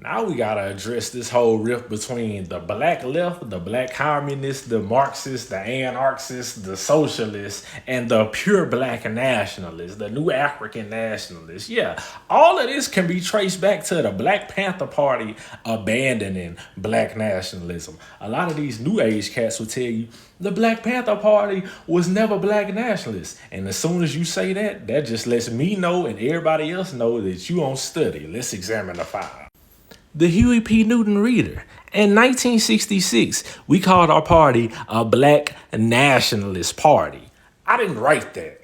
Now we gotta address this whole rift between the black left, the black communists, the Marxists, the anarchists, the socialists, and the pure black nationalists, the new African nationalists. Yeah, all of this can be traced back to the Black Panther Party abandoning black nationalism. A lot of these new age cats will tell you the Black Panther Party was never black nationalist. And as soon as you say that, that just lets me know and everybody else know that you don't study. Let's examine the file. The Huey P. Newton Reader. In 1966, we called our party a Black Nationalist Party. I didn't write that.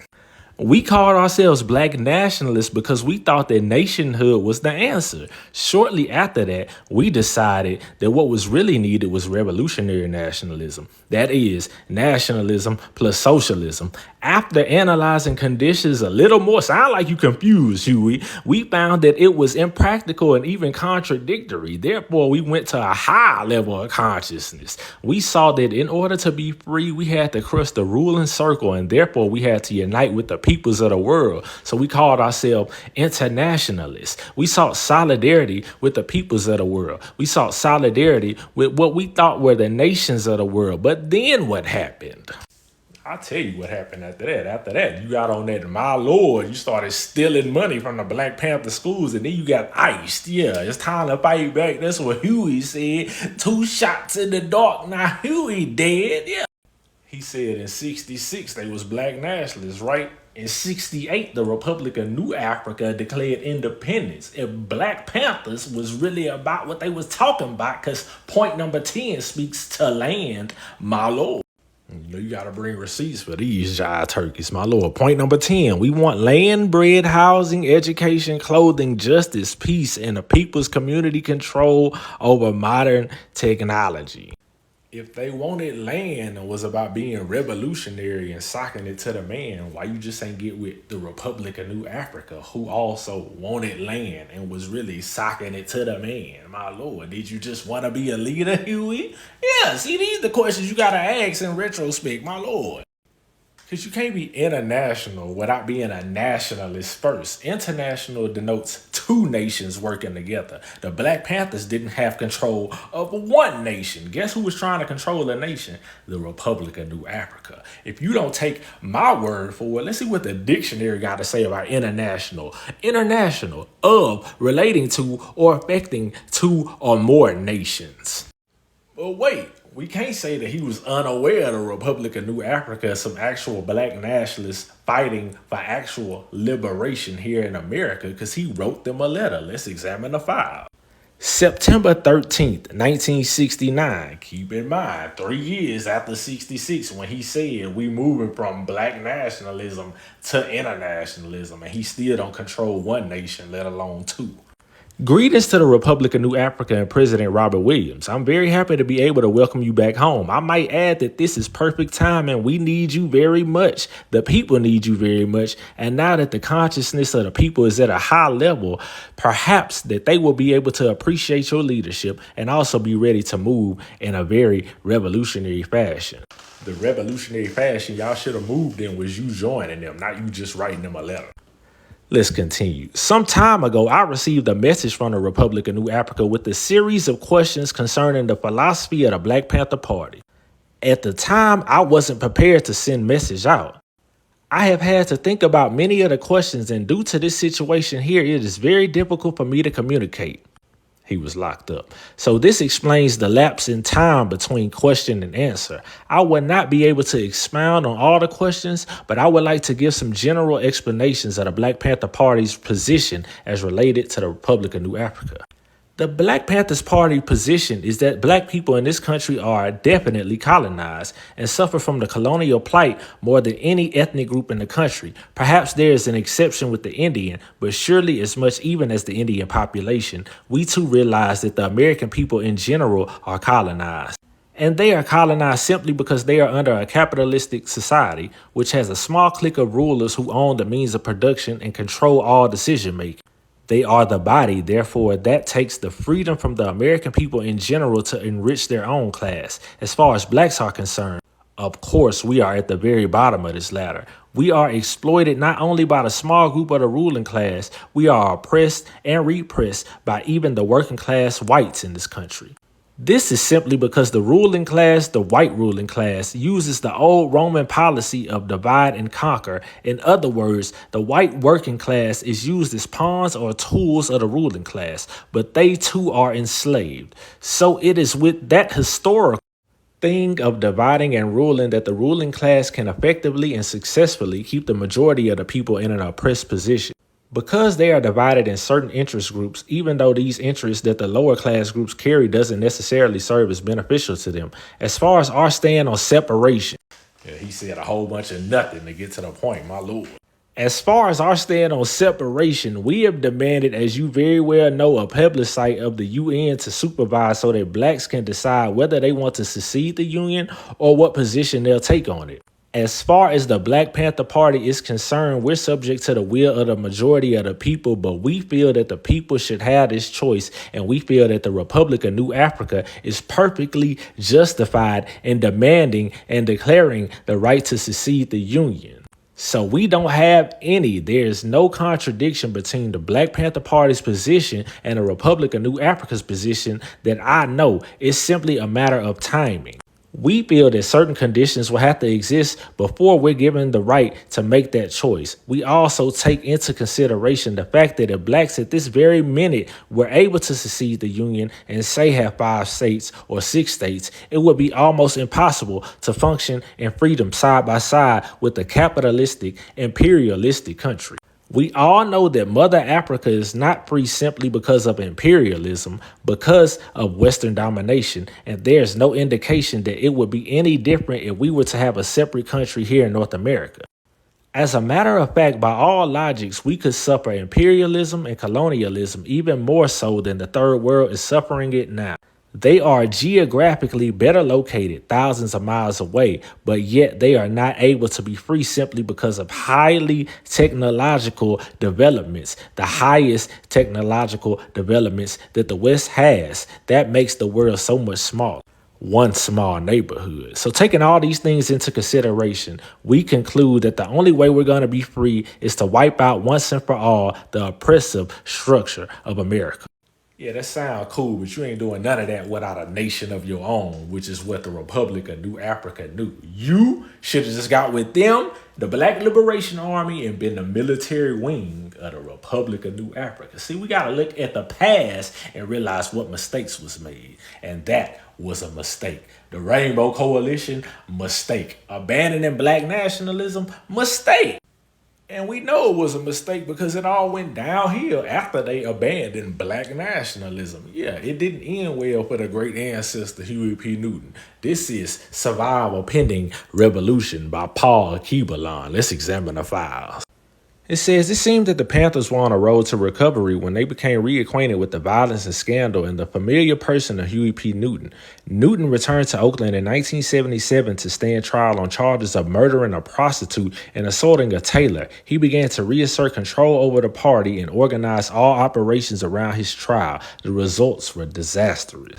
We called ourselves Black Nationalists because we thought that nationhood was the answer. Shortly after that, we decided that what was really needed was revolutionary nationalism. That is, nationalism plus socialism. After analyzing conditions a little more, sound like you confused, Huey, we found that it was impractical and even contradictory. Therefore, we went to a high level of consciousness. We saw that in order to be free, we had to crush the ruling circle, and therefore we had to unite with the peoples of the world. So we called ourselves internationalists. We sought solidarity with the peoples of the world. We sought solidarity with what we thought were the nations of the world. But then what happened? I'll tell you what happened after that. After that, you got on that, my lord, you started stealing money from the Black Panther schools, and then you got iced. Yeah, it's time to fight back. That's what Huey said. 2 shots in the dark, now Huey dead. Yeah. He said in 66 they was black nationalists, right? In 68, the Republic of New Africa declared independence. If Black Panthers was really about what they was talking about, because point number 10 speaks to land, my lord. You know, you got to bring receipts for these jive turkeys, my lord. Point number 10, we want land, bread, housing, education, clothing, justice, peace, and the people's community control over modern technology. If they wanted land and was about being revolutionary and socking it to the man, why you just ain't get with the Republic of New Africa, who also wanted land and was really socking it to the man? My lord, did you just want to be a leader, Huey? Yeah, see, these are the questions you gotta ask in retrospect, my lord. Because you can't be international without being a nationalist first. International denotes 2 nations working together. The Black Panthers didn't have control of 1 nation. Guess who was trying to control a nation? The Republic of New Africa. If you don't take my word for it, let's see what the dictionary got to say about international. International, of, relating to, or affecting 2 or more nations. But wait, we can't say that he was unaware of the Republic of New Africa as some actual black nationalists fighting for actual liberation here in America, because he wrote them a letter. Let's examine the file. September 13th, 1969. Keep in mind, 3 years after 66, when he said we moving from black nationalism to internationalism, and he still don't control 1 nation, let alone 2. Greetings to the Republic of New Africa and President Robert Williams. I'm very happy to be able to welcome you back home. I might add that this is perfect time and we need you very much. The people need you very much. And now that the consciousness of the people is at a high level, perhaps that they will be able to appreciate your leadership and also be ready to move in a very revolutionary fashion. The revolutionary fashion y'all should have moved in was you joining them, not you just writing them a letter. Let's continue. Some time ago, I received a message from the Republic of New Africa with a series of questions concerning the philosophy of the Black Panther Party. At the time, I wasn't prepared to send message out. I have had to think about many of the questions, and due to this situation here, it is very difficult for me to communicate. He was locked up. So this explains the lapse in time between question and answer. I would not be able to expound on all the questions, but I would like to give some general explanations of the Black Panther Party's position as related to the Republic of New Africa. The Black Panthers Party position is that black people in this country are definitely colonized and suffer from the colonial plight more than any ethnic group in the country. Perhaps there is an exception with the Indian, but surely as much even as the Indian population, we too realize that the American people in general are colonized. And they are colonized simply because they are under a capitalistic society, which has a small clique of rulers who own the means of production and control all decision making. They are the body, therefore that takes the freedom from the American people in general to enrich their own class. As far as blacks are concerned, of course, we are at the very bottom of this ladder. We are exploited not only by the small group of the ruling class, we are oppressed and repressed by even the working class whites in this country. This is simply because the ruling class, the white ruling class, uses the old Roman policy of divide and conquer. In other words, the white working class is used as pawns or tools of the ruling class, but they too are enslaved. So it is with that historical thing of dividing and ruling that the ruling class can effectively and successfully keep the majority of the people in an oppressed position. Because they are divided in certain interest groups, even though these interests that the lower class groups carry doesn't necessarily serve as beneficial to them. As far as our stand on separation. Yeah, he said a whole bunch of nothing to get to the point, my lord. As far as our stand on separation, we have demanded, as you very well know, a plebiscite of the UN to supervise so that blacks can decide whether they want to secede the union or what position they'll take on it. As far as the Black Panther Party is concerned, we're subject to the will of the majority of the people, but we feel that the people should have this choice, and we feel that the Republic of New Africa is perfectly justified in demanding and declaring the right to secede the Union. So we don't have any. There's no contradiction between the Black Panther Party's position and the Republic of New Africa's position that I know. It's simply a matter of timing. We feel that certain conditions will have to exist before we're given the right to make that choice. We also take into consideration the fact that if blacks at this very minute were able to secede the union and say have 5 states or 6 states, it would be almost impossible to function in freedom side by side with a capitalistic, imperialistic country. We all know that Mother Africa is not free simply because of imperialism, because of Western domination, and there's no indication that it would be any different if we were to have a separate country here in North America. As a matter of fact, by all logics, we could suffer imperialism and colonialism even more so than the third world is suffering it now. They are geographically better located thousands of miles away, but yet they are not able to be free simply because of highly technological developments, the highest technological developments that the West has. That makes the world so much smaller. One small neighborhood. So taking all these things into consideration, we conclude that the only way we're going to be free is to wipe out once and for all the oppressive structure of America. Yeah, that sounds cool, but you ain't doing none of that without a nation of your own, which is what the Republic of New Africa knew. You should have just got with them, the Black Liberation Army, and been the military wing of the Republic of New Africa. See, we got to look at the past and realize what mistakes was made, and that was a mistake. The Rainbow Coalition, mistake. Abandoning Black nationalism, mistake. And we know it was a mistake because it all went downhill after they abandoned Black nationalism. Yeah, it didn't end well for the great ancestor Huey P. Newton. This is Survival Pending Revolution by Paul Keebalon. Let's examine the files. It says, it seemed that the Panthers were on a road to recovery when they became reacquainted with the violence and scandal and the familiar person of Huey P. Newton. Newton returned to Oakland in 1977 to stand trial on charges of murdering a prostitute and assaulting a tailor. He began to reassert control over the party and organize all operations around his trial. The results were disastrous.